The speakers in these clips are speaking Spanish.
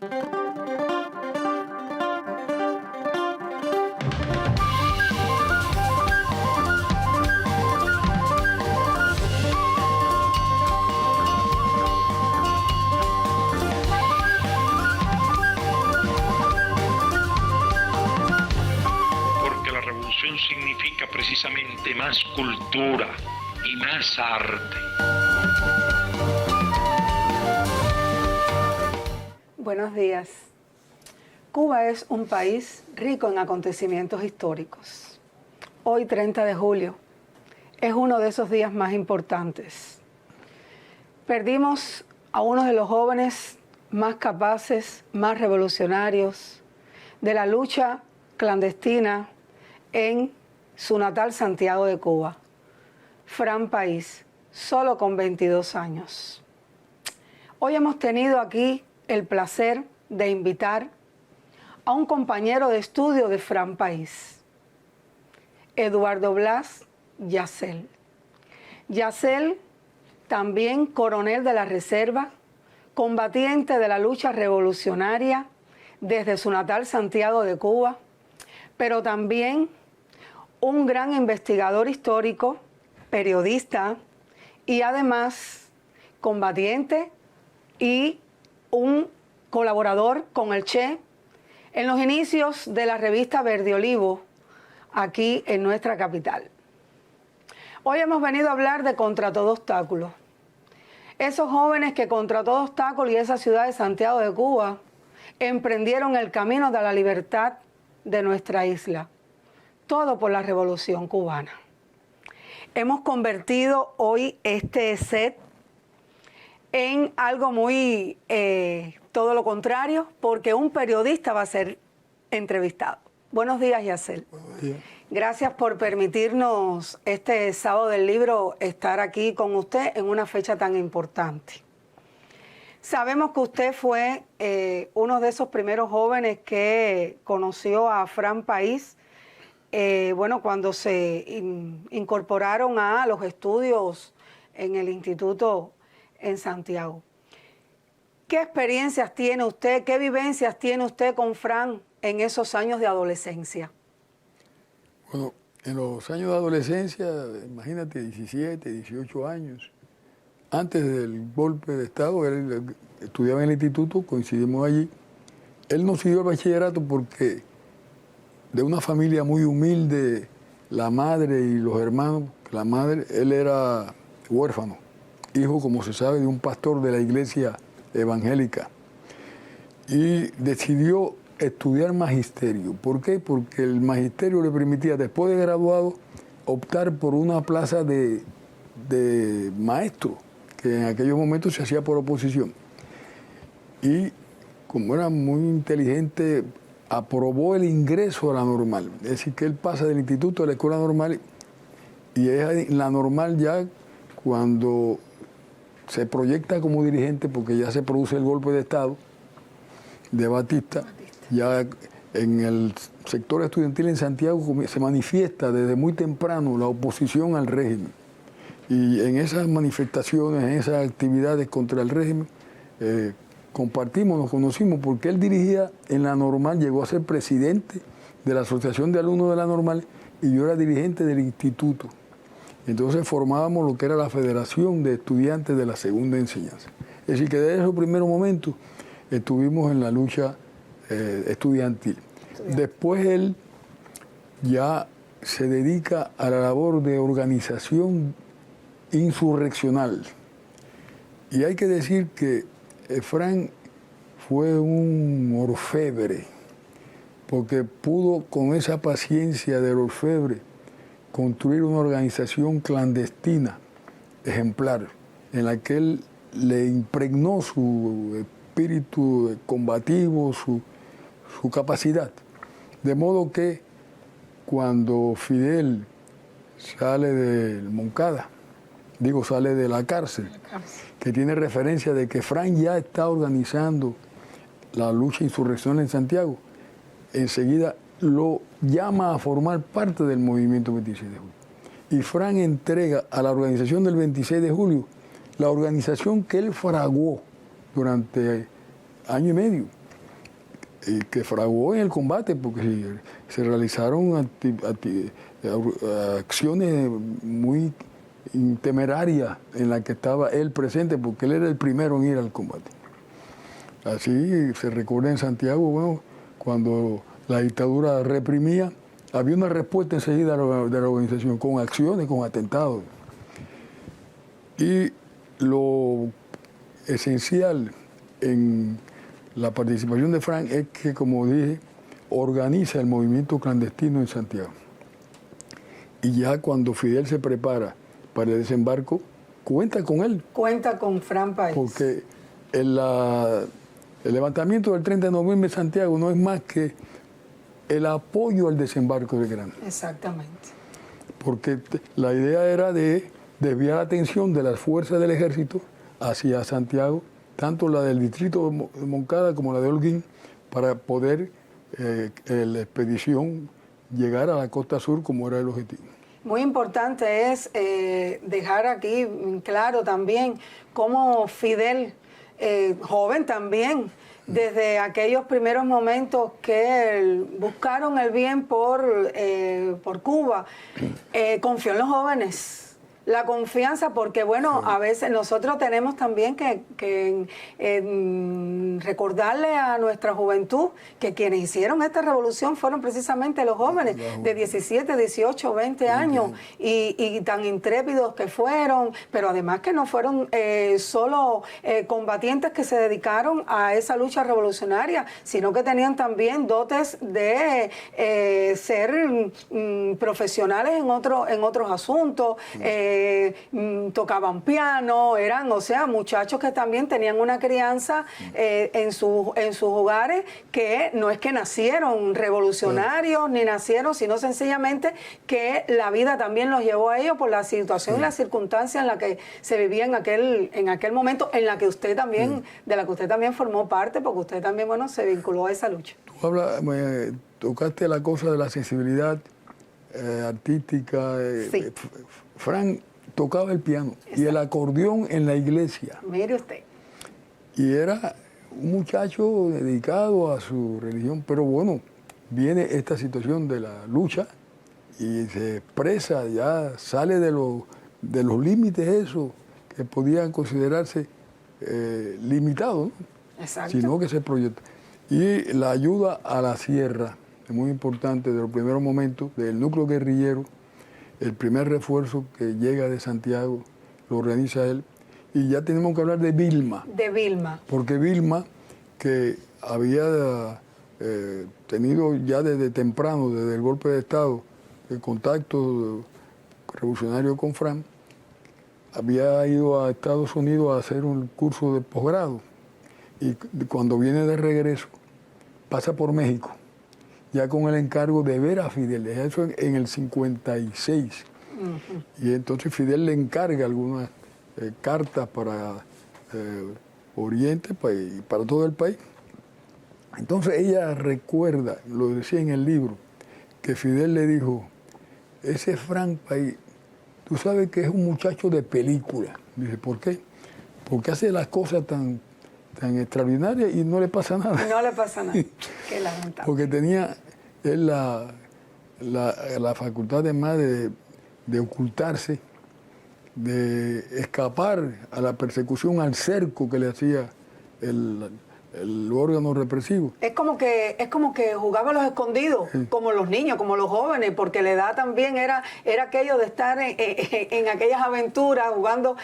Significa precisamente más cultura y más arte. Buenos días. Cuba es un país rico en acontecimientos históricos. Hoy, 30 de julio, es uno de esos días más importantes. Perdimos a uno de los jóvenes más capaces, más revolucionarios de la lucha clandestina en su natal Santiago de Cuba, Fran País, solo con 22 años. Hoy hemos tenido aquí el placer de invitar a un compañero de estudio de Fran País, Eduardo Blas Yacel. Yacel, también coronel de la Reserva, combatiente de la lucha revolucionaria desde su natal Santiago de Cuba, pero también un gran investigador histórico, periodista y además combatiente y un colaborador con el Che en los inicios de la revista Verde Olivo aquí en nuestra capital. Hoy hemos venido a hablar de Contra Todo Obstáculo. Esos jóvenes que contra todo obstáculo y esa ciudad de Santiago de Cuba emprendieron el camino de la libertad de nuestra isla. Todo por la Revolución Cubana. Hemos convertido hoy este set en algo muy todo lo contrario, porque un periodista va a ser entrevistado. Buenos días, Yacel. Buenos días. Gracias por permitirnos este sábado del libro estar aquí con usted en una fecha tan importante. Sabemos que usted fue uno de esos primeros jóvenes que conoció a Fran País, cuando se incorporaron a los estudios en el instituto en Santiago. ¿Qué experiencias tiene usted, qué vivencias tiene usted con Fran en esos años de adolescencia? Bueno, en los años de adolescencia, imagínate, 17, 18 años, antes del golpe de Estado, él estudiaba en el instituto, coincidimos allí. Él no siguió el bachillerato porque de una familia muy humilde, la madre y los hermanos, la madre, él era huérfano, hijo, como se sabe, de un pastor de la iglesia evangélica. Y decidió estudiar magisterio. ¿Por qué? Porque el magisterio le permitía, después de graduado, optar por una plaza de maestro, que en aquellos momentos se hacía por oposición. Y como era muy inteligente, aprobó el ingreso a la normal. Es decir, que él pasa del instituto a la escuela normal y es la normal ya cuando se proyecta como dirigente, porque ya se produce el golpe de Estado de Batista. Ya en el sector estudiantil en Santiago se manifiesta desde muy temprano la oposición al régimen. Y en esas manifestaciones, en esas actividades contra el régimen, compartimos, nos conocimos, porque él dirigía en la normal, llegó a ser presidente de la Asociación de Alumnos de la Normal y yo era dirigente del instituto. Entonces formábamos lo que era la Federación de Estudiantes de la Segunda Enseñanza. Es decir, que desde esos primeros momentos estuvimos en la lucha estudiantil. Después él ya se dedica a la labor de organización insurreccional. Y hay que decir que Fran fue un orfebre, porque pudo con esa paciencia del orfebre construir una organización clandestina, ejemplar, en la que él le impregnó su espíritu combativo, su capacidad. De modo que cuando Fidel sale de Moncada, sale de la cárcel, que tiene referencia de que Fran ya está organizando la lucha insurreccional en Santiago, enseguida lo llama a formar parte del movimiento 26 de julio. Y Fran entrega a la organización del 26 de julio la organización que él fraguó durante año y medio, que fraguó en el combate, porque se realizaron acciones muy temerarias en las que estaba él presente, porque él era el primero en ir al combate. Así se recuerda en Santiago, bueno, cuando la dictadura reprimía, había una respuesta enseguida de la organización, con acciones, con atentados. Y lo esencial en la participación de Frank es que, como dije, organiza el movimiento clandestino en Santiago. Y ya cuando Fidel se prepara para el desembarco, cuenta con él. Cuenta con Frank País. Porque el levantamiento del 30 de noviembre en Santiago no es más que el apoyo al desembarco de Granada. Exactamente. Porque la idea era de desviar la atención de las fuerzas del ejército hacia Santiago, tanto la del distrito de Moncada como la de Holguín, para poder la expedición llegar a la costa sur como era el objetivo. Muy importante es dejar aquí claro también cómo Fidel, joven también, desde aquellos primeros momentos que buscaron el bien por Cuba, confió en los jóvenes. La confianza, porque bueno, a veces nosotros tenemos también que recordarle a nuestra juventud que quienes hicieron esta revolución fueron precisamente los jóvenes de 17, 18, 20 años y tan intrépidos que fueron, pero además que no fueron solo combatientes que se dedicaron a esa lucha revolucionaria, sino que tenían también dotes de ser profesionales en otros asuntos. Tocaban piano, eran, o sea, muchachos que también tenían una crianza en sus hogares, que no es que nacieron revolucionarios ni nacieron, sino sencillamente que la vida también los llevó a ellos por la situación y la circunstancia en la que se vivía en aquel momento, en la que usted también, de la que usted también formó parte, porque usted también, bueno, se vinculó a esa lucha. Tú tocaste la cosa de la sensibilidad artística. Sí. Frank tocaba el piano y el acordeón en la iglesia. Mire usted. Y era un muchacho dedicado a su religión, pero bueno, viene esta situación de la lucha y se expresa, ya sale de los límites eso que podían considerarse limitados, ¿no? Exacto. Sino que se proyecta. Y la ayuda a la sierra es muy importante, de los primeros momentos del núcleo guerrillero. El primer refuerzo que llega de Santiago lo organiza él. Y ya tenemos que hablar de Vilma. De Vilma. Porque Vilma, que había tenido ya desde temprano, desde el golpe de Estado, el contacto revolucionario con Frank, había ido a Estados Unidos a hacer un curso de posgrado. Y cuando viene de regreso, pasa por México, ya con el encargo de ver a Fidel, eso en el 56. Y entonces Fidel le encarga algunas cartas para Oriente y para todo el país. Entonces ella recuerda, lo decía en el libro, que Fidel le dijo, ese Frank País, tú sabes que es un muchacho de película. Dice, ¿por qué? Porque hace las cosas tan extraordinarias y no le pasa nada. No le pasa nada. Qué lamentable. Porque tenía él la facultad además de ocultarse, de escapar a la persecución, al cerco que le hacía el órgano represivo. Es como que jugaba a los escondidos, como los niños, como los jóvenes, porque la edad también era aquello de estar en aquellas aventuras, jugando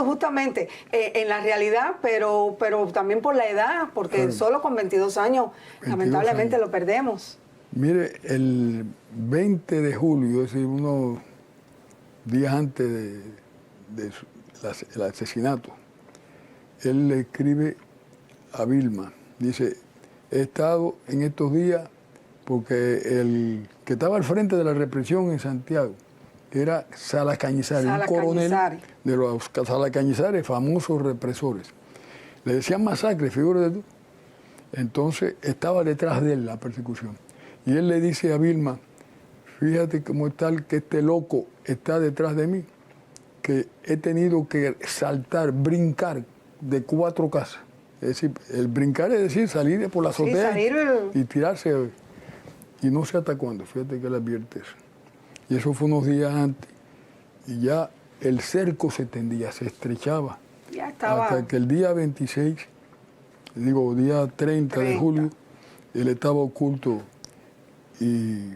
justamente en la realidad, pero también por la edad, porque claro, solo con 22 años, lamentablemente lo perdemos. Mire, el 20 de julio, es decir, unos días antes del asesinato, él le escribe a Vilma, dice, he estado en estos días porque el que estaba al frente de la represión en Santiago era Salas Cañizares, un coronel de los Salas Cañizares, famosos represores. Le decían masacre, figúrate tú. Entonces estaba detrás de él la persecución. Y él le dice a Vilma, fíjate cómo es tal que este loco está detrás de mí, que he tenido que saltar, brincar de 4 casas Es decir, el brincar es decir, salir por la azotea y tirarse. Y no sé hasta cuándo, fíjate que le advierte eso. Y eso fue unos días antes. Y ya el cerco se tendía, se estrechaba. Ya estaba. Hasta que el día 26, día 30 de julio, él estaba oculto y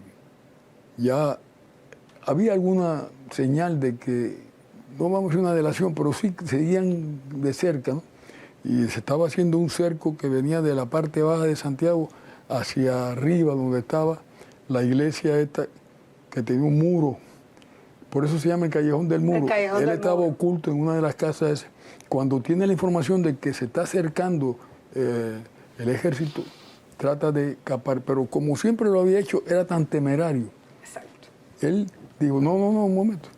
ya había alguna señal de que, no vamos a hacer una delación, pero sí seguían de cerca, ¿no? Y se estaba haciendo un cerco que venía de la parte baja de Santiago hacia arriba, donde estaba la iglesia esta, que tenía un muro. Por eso se llama el Callejón del Muro. Él estaba oculto en una de las casas. Cuando tiene la información de que se está acercando el ejército, trata de escapar. Pero como siempre lo había hecho, era tan temerario. Exacto. Él dijo, no, un momento.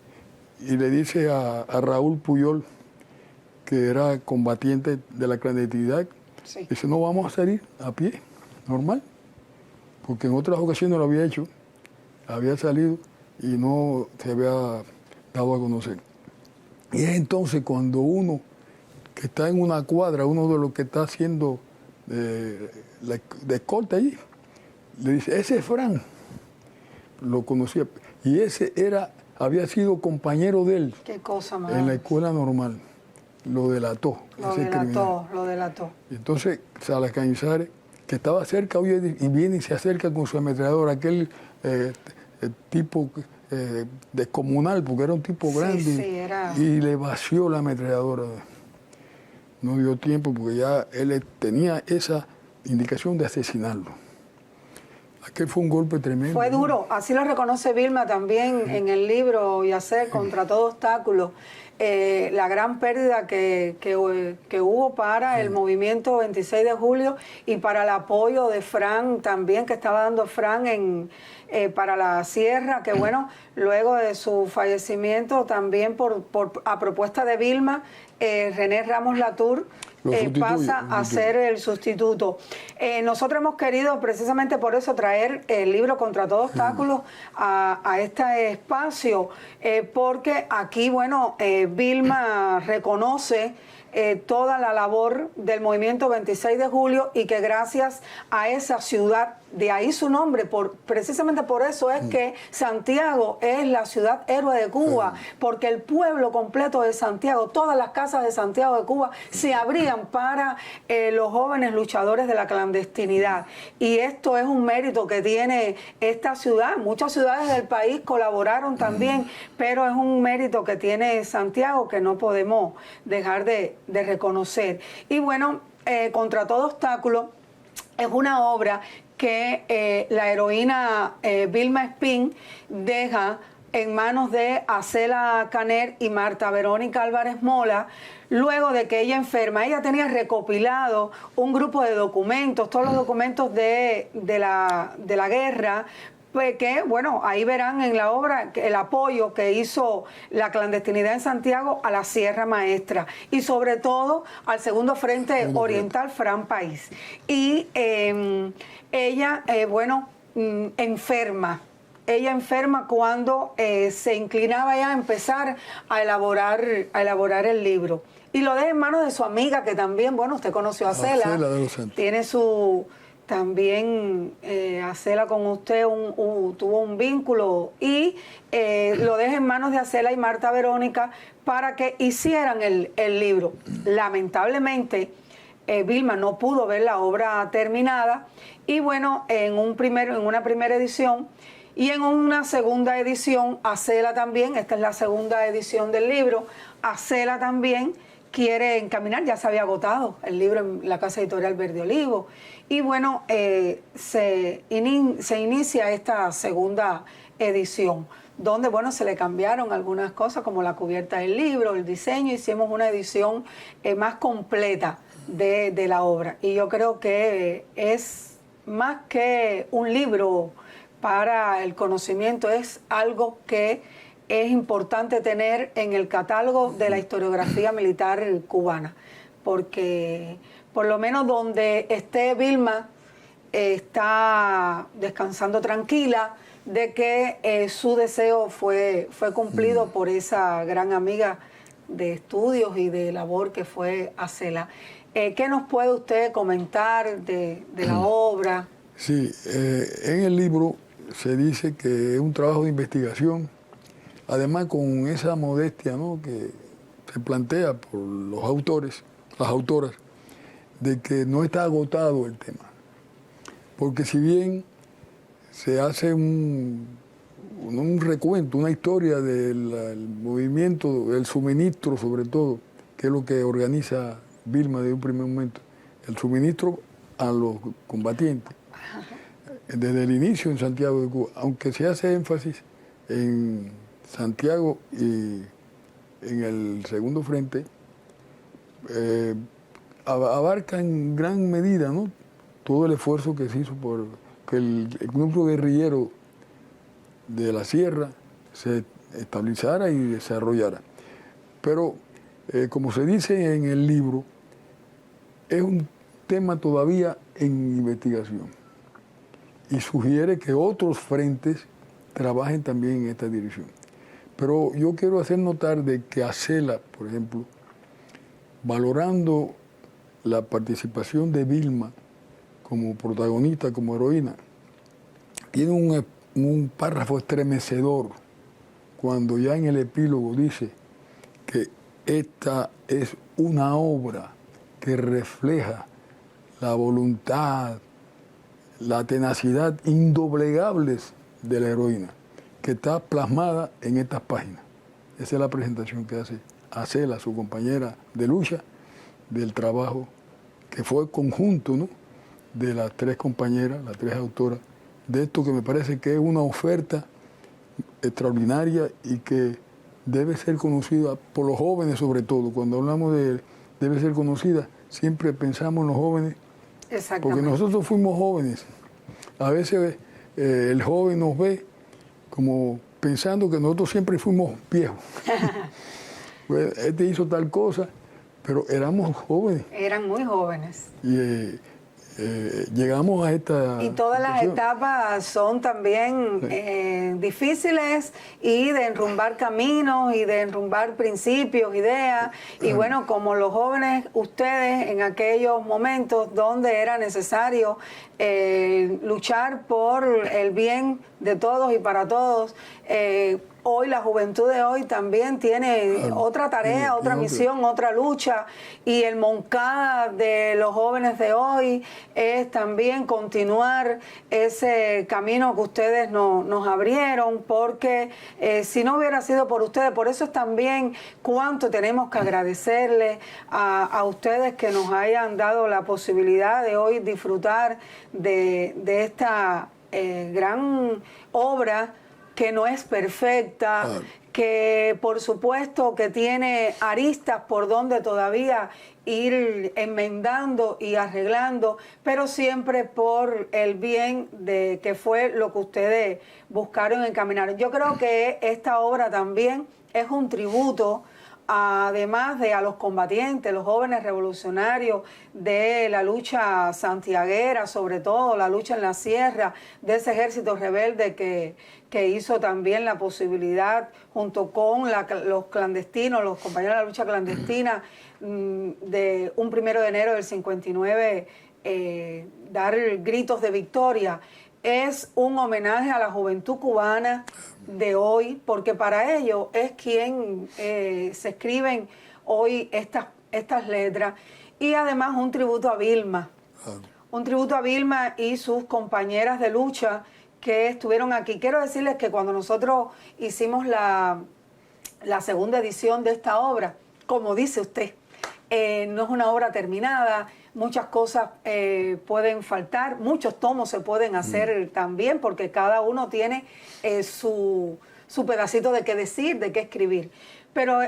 Y le dice a Raúl Puyol, que era combatiente de la clandestinidad, dice, no, vamos a salir a pie, normal. Porque en otras ocasiones lo había hecho, había salido y no se había dado a conocer. Y es entonces cuando uno que está en una cuadra, uno de los que está haciendo de escolta allí, le dice, ese es Fran, lo conocía, y ese había sido compañero de él. Qué cosa más. En la escuela normal, lo delató. Lo delató. Y entonces Salas Cañizares, que estaba cerca, oye, y viene y se acerca con su ametrallador, aquel tipo descomunal, porque era un tipo grande, y le vació la ametralladora. No dio tiempo, porque ya él tenía esa indicación de asesinarlo. Aquel fue un golpe tremendo. Fue duro, así lo reconoce Vilma también en el libro Yacer, contra todo obstáculo. La gran pérdida que hubo para el movimiento 26 de julio y para el apoyo de Fran también, que estaba dando Fran para la sierra, que bueno, luego de su fallecimiento también a propuesta de Vilma, René Ramos Latour pasa a ser el sustituto. Nosotros hemos querido precisamente por eso traer el libro Contra todo obstáculo a este espacio, porque aquí, bueno, Vilma reconoce toda la labor del movimiento 26 de julio y que gracias a esa ciudad, de ahí su nombre, precisamente por eso es que Santiago es la ciudad héroe de Cuba, porque el pueblo completo de Santiago, todas las casas de Santiago de Cuba se abrían para los jóvenes luchadores de la clandestinidad. Y esto es un mérito que tiene esta ciudad. Muchas ciudades del país colaboraron también, pero es un mérito que tiene Santiago que no podemos dejar de reconocer. Y bueno, Contra todo obstáculo es una obra que la heroína Vilma Espín deja en manos de Acela Caner y Marta Verónica Álvarez Mola, luego de que ella enferma. Ella tenía recopilado un grupo de documentos, todos los documentos de la guerra, pues que, bueno, ahí verán en la obra el apoyo que hizo la clandestinidad en Santiago a la Sierra Maestra y sobre todo al Segundo Frente Oriental Fran País. Y ella, enferma. Ella enferma cuando se inclinaba ya a empezar a elaborar el libro. Y lo deja en manos de su amiga, que también, bueno, usted conoció a Cela, tiene su... También Acela con usted tuvo un vínculo y lo deja en manos de Acela y Marta Verónica para que hicieran el libro. Lamentablemente, Vilma no pudo ver la obra terminada y bueno, en una primera edición y en una segunda edición, Acela también, esta es la segunda edición del libro, Acela también quiere encaminar, ya se había agotado el libro en la Casa Editorial Verde Olivo. Y bueno, se inicia esta segunda edición, donde bueno, se le cambiaron algunas cosas como la cubierta del libro, el diseño, hicimos una edición más completa de la obra. Y yo creo que es más que un libro para el conocimiento, es algo que es importante tener en el catálogo de la historiografía militar cubana, porque por lo menos donde esté Vilma está descansando tranquila de que su deseo fue cumplido por esa gran amiga de estudios y de labor que fue Acela. ¿Qué nos puede usted comentar de la obra? Sí, en el libro se dice que es un trabajo de investigación, además con esa modestia, ¿no?, que se plantea por los autores, las autoras, de que no está agotado el tema. Porque si bien se hace un recuento, una historia del movimiento, del suministro sobre todo, que es lo que organiza Vilma desde un primer momento, el suministro a los combatientes, desde el inicio en Santiago de Cuba, aunque se hace énfasis en Santiago y en el segundo frente, abarca en gran medida, ¿no?, todo el esfuerzo que se hizo por que el grupo guerrillero de la sierra se estabilizara y desarrollara. Pero, como se dice en el libro, es un tema todavía en investigación y sugiere que otros frentes trabajen también en esta dirección. Pero yo quiero hacer notar de que Acela, por ejemplo, valorando la participación de Vilma como protagonista, como heroína, tiene un párrafo estremecedor cuando ya en el epílogo dice que esta es una obra que refleja la voluntad, la tenacidad indoblegables de la heroína, que está plasmada en estas páginas. Esa es la presentación que hace Acela, su compañera de lucha, del trabajo que fue conjunto, ¿no?, de las tres compañeras, las tres autoras, de esto que me parece que es una oferta extraordinaria y que debe ser conocida por los jóvenes sobre todo. Cuando hablamos de debe ser conocida, siempre pensamos en los jóvenes, porque nosotros fuimos jóvenes. A veces el joven nos ve como pensando que nosotros siempre fuimos viejos. Pues, este hizo tal cosa, pero éramos jóvenes. Eran muy jóvenes. Y llegamos a esta... Y todas las etapas son también difíciles, y de enrumbar caminos y de enrumbar principios, ideas. Y bueno, como los jóvenes, ustedes en aquellos momentos donde era necesario luchar por el bien de todos y para todos, hoy la juventud de hoy también tiene otra tarea, otra misión, otra lucha, y el Moncada de los jóvenes de hoy es también continuar ese camino que ustedes nos abrieron, porque si no hubiera sido por ustedes, por eso es también cuánto tenemos que agradecerles a ustedes que nos hayan dado la posibilidad de hoy disfrutar de esta gran obra, que no es perfecta, que por supuesto que tiene aristas por donde todavía ir enmendando y arreglando, pero siempre por el bien de que fue lo que ustedes buscaron encaminar. Yo creo que esta obra también es un tributo, además de a los combatientes, los jóvenes revolucionarios de la lucha santiaguera, sobre todo la lucha en la sierra, de ese ejército rebelde que hizo también la posibilidad, junto con los clandestinos, los compañeros de la lucha clandestina, de un 1 de enero del 59, dar gritos de victoria. Es un homenaje a la juventud cubana de hoy, porque para ello es quien se escriben hoy estas letras, y además un tributo a Vilma, un tributo a Vilma y sus compañeras de lucha que estuvieron aquí. Quiero decirles que cuando nosotros hicimos la segunda edición de esta obra, como dice usted, no es una obra terminada, muchas cosas pueden faltar, muchos tomos se pueden hacer también, porque cada uno tiene su pedacito de qué decir, de qué escribir. Pero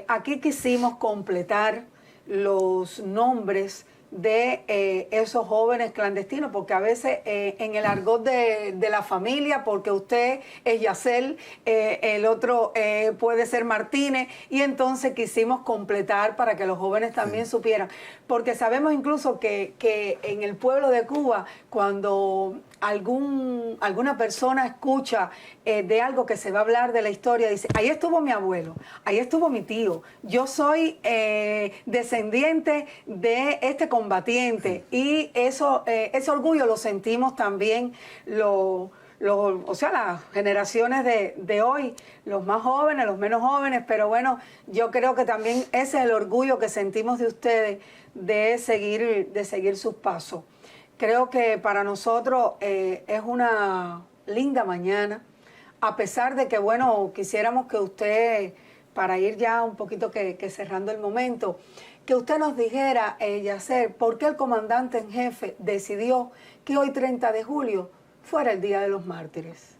aquí quisimos completar los nombres de esos jóvenes clandestinos, porque a veces en el argot de la familia, porque usted es Yacel, el otro puede ser Martínez, y entonces quisimos completar para que los jóvenes también supieran, porque sabemos incluso que en el pueblo de Cuba, cuando alguna persona escucha de algo que se va a hablar de la historia, dice, ahí estuvo mi abuelo, ahí estuvo mi tío, yo soy descendiente de este combatiente, y eso, ese orgullo lo sentimos también o sea, las generaciones de hoy, los más jóvenes, los menos jóvenes, pero bueno, yo creo que también ese es el orgullo que sentimos de ustedes de seguir sus pasos. Creo que para nosotros es una linda mañana, a pesar de que, bueno, quisiéramos que usted, para ir ya un poquito que cerrando el momento, que usted nos dijera, Yacer, ¿por qué el comandante en jefe decidió que hoy 30 de julio fuera el Día de los Mártires?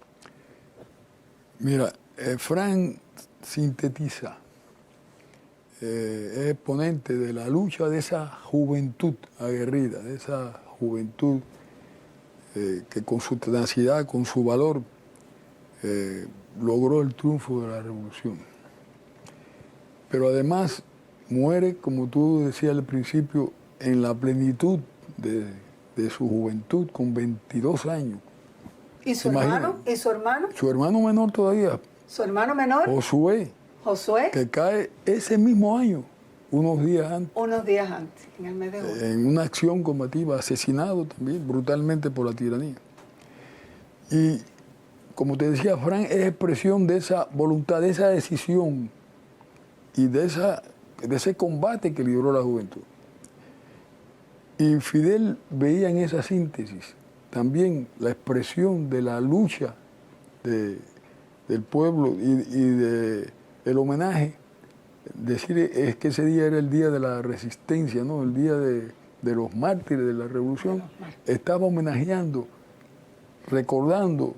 Mira, Fran sintetiza, es exponente de la lucha de esa juventud aguerrida, de esa juventud que con su tenacidad, con su valor, logró el triunfo de la revolución. Pero además muere, como tú decías al principio, en la plenitud de su juventud, con 22 años. ¿Y su hermano? ¿Y su hermano? Su hermano menor todavía. ¿Su hermano menor? Josué. Josué. Que cae ese mismo año, unos días antes. Unos días antes, en el mes de julio. En una acción combativa, asesinado también brutalmente por la tiranía. Y como te decía, Fran es expresión de esa voluntad, de esa decisión y de ese combate que libró la juventud. Y Fidel veía en esa síntesis también la expresión de la lucha del pueblo y el homenaje. Decir es que ese día era el día de la resistencia, ¿no? El día de los mártires de la revolución. Estaba homenajeando, recordando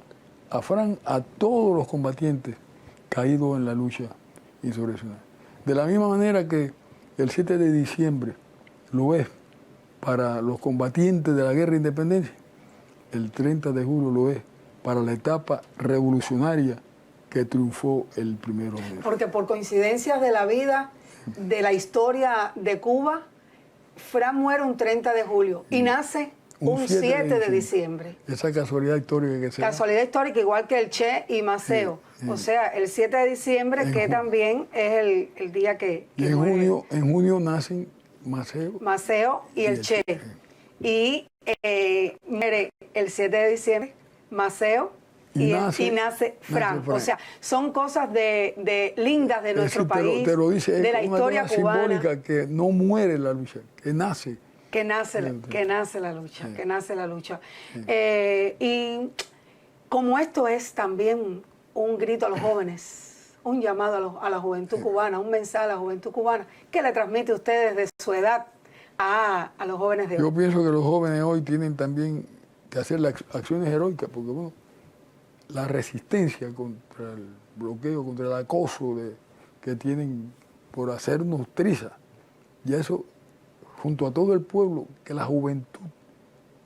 a Fran, a todos los combatientes caídos en la lucha insurreccional. De la misma manera que el 7 de diciembre lo es para los combatientes de la guerra de independencia, el 30 de julio lo es para la etapa revolucionaria que triunfó el 1 de enero. Porque por coincidencias de la vida, de la historia de Cuba, Fran muere un 30 de julio y nace un 7 de diciembre. Esa casualidad histórica que se da. Casualidad histórica, igual que el Che y Maceo. O sea, el 7 de diciembre, que también es el día que y en junio nacen Maceo y el Che. Y muere el 7 de diciembre, Maceo y nace Fran. O sea, son cosas lindas de nuestro país, te lo dice, de la historia cubana. Simbólica, que no muere la lucha, que nace. Que nace la lucha. Y como esto es también un grito a los jóvenes, un llamado a la juventud cubana, un mensaje a la juventud cubana, ¿qué le transmite a ustedes de su edad a los jóvenes de hoy? Yo pienso que los jóvenes hoy tienen también que hacer las acciones heroicas, porque bueno, la resistencia contra el bloqueo, contra el acoso que tienen por hacernos trizas, y eso junto a todo el pueblo, que la juventud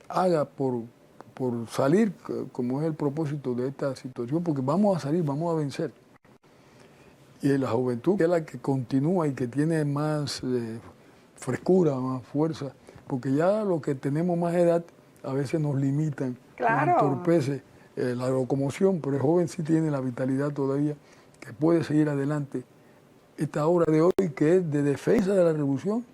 haga por salir, como es el propósito de esta situación, porque vamos a salir, vamos a vencer. Y la juventud, que es la que continúa y que tiene más frescura, más fuerza, porque ya los que tenemos más edad a veces nos limitan, nos entorpece la locomoción, pero el joven sí tiene la vitalidad todavía, que puede seguir adelante. Esta hora de hoy, que es de defensa de la revolución,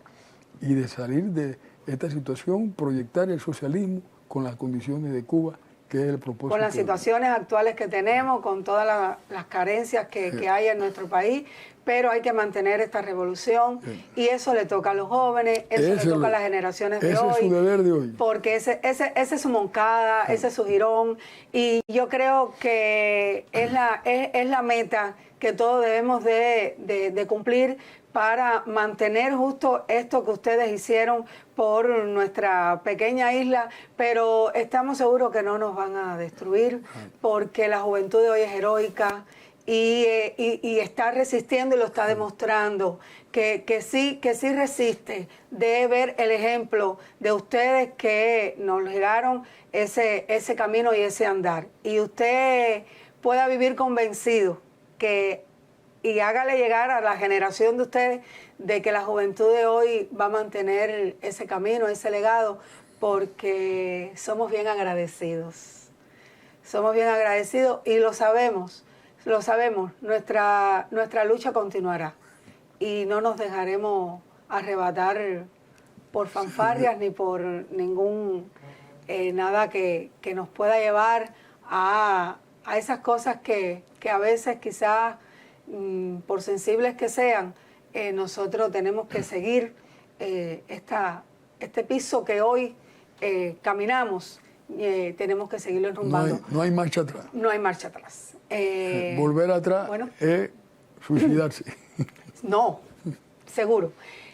y de salir de esta situación, proyectar el socialismo con las condiciones de Cuba, que es el propósito. Con las situaciones actuales que tenemos, con todas las carencias que hay en nuestro país, pero hay que mantener esta revolución, y eso le toca a los jóvenes, eso le toca a las generaciones de hoy. Ese es su deber de hoy. Porque ese es su Moncada, ese es su Girón, y yo creo que es la meta que todos debemos de cumplir, para mantener justo esto que ustedes hicieron por nuestra pequeña isla, pero estamos seguros que no nos van a destruir, porque la juventud de hoy es heroica y está resistiendo y lo está demostrando, que sí resiste, de ver el ejemplo de ustedes que nos legaron ese camino y ese andar. Y usted pueda vivir convencido y hágale llegar a la generación de ustedes de que la juventud de hoy va a mantener ese camino, ese legado, porque somos bien agradecidos. Somos bien agradecidos y lo sabemos, nuestra lucha continuará y no nos dejaremos arrebatar por fanfarrias ni por ningún nada que nos pueda llevar a esas cosas que a veces quizás por sensibles que sean, nosotros tenemos que seguir este piso que hoy caminamos, tenemos que seguirlo enrumbando. No hay marcha atrás. No hay marcha atrás. Volver atrás es suicidarse. No, seguro.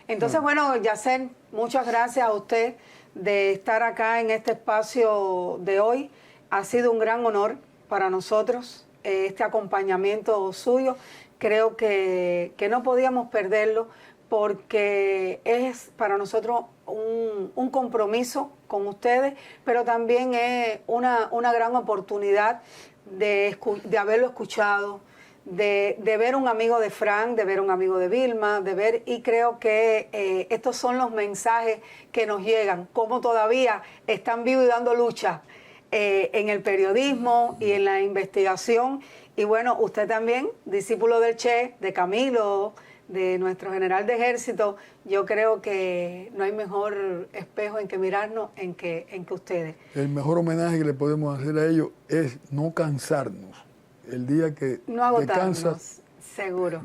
Entonces, bueno, Yacen, muchas gracias a usted de estar acá en este espacio de hoy. Ha sido un gran honor para nosotros este acompañamiento suyo. Creo que no podíamos perderlo porque es para nosotros un compromiso con ustedes, pero también es una gran oportunidad de haberlo escuchado, de ver un amigo de Frank, de ver un amigo de Vilma, y creo que estos son los mensajes que nos llegan, cómo todavía están vivos y dando lucha en el periodismo y en la investigación. Y bueno, usted también, discípulo del Che, de Camilo, de nuestro general de ejército, yo creo que no hay mejor espejo en que mirarnos en que ustedes. El mejor homenaje que le podemos hacer a ellos es no cansarnos. El día que no agotarnos, descansas, seguro,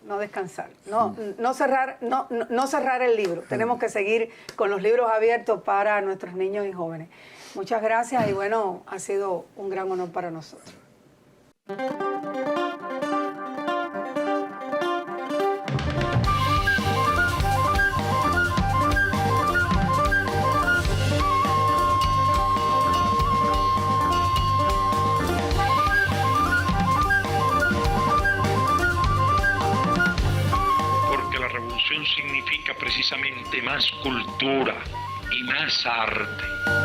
no descansar, no cerrar el libro. Tenemos que seguir con los libros abiertos para nuestros niños y jóvenes. Muchas gracias y bueno, ha sido un gran honor para nosotros. Significa precisamente más cultura y más arte.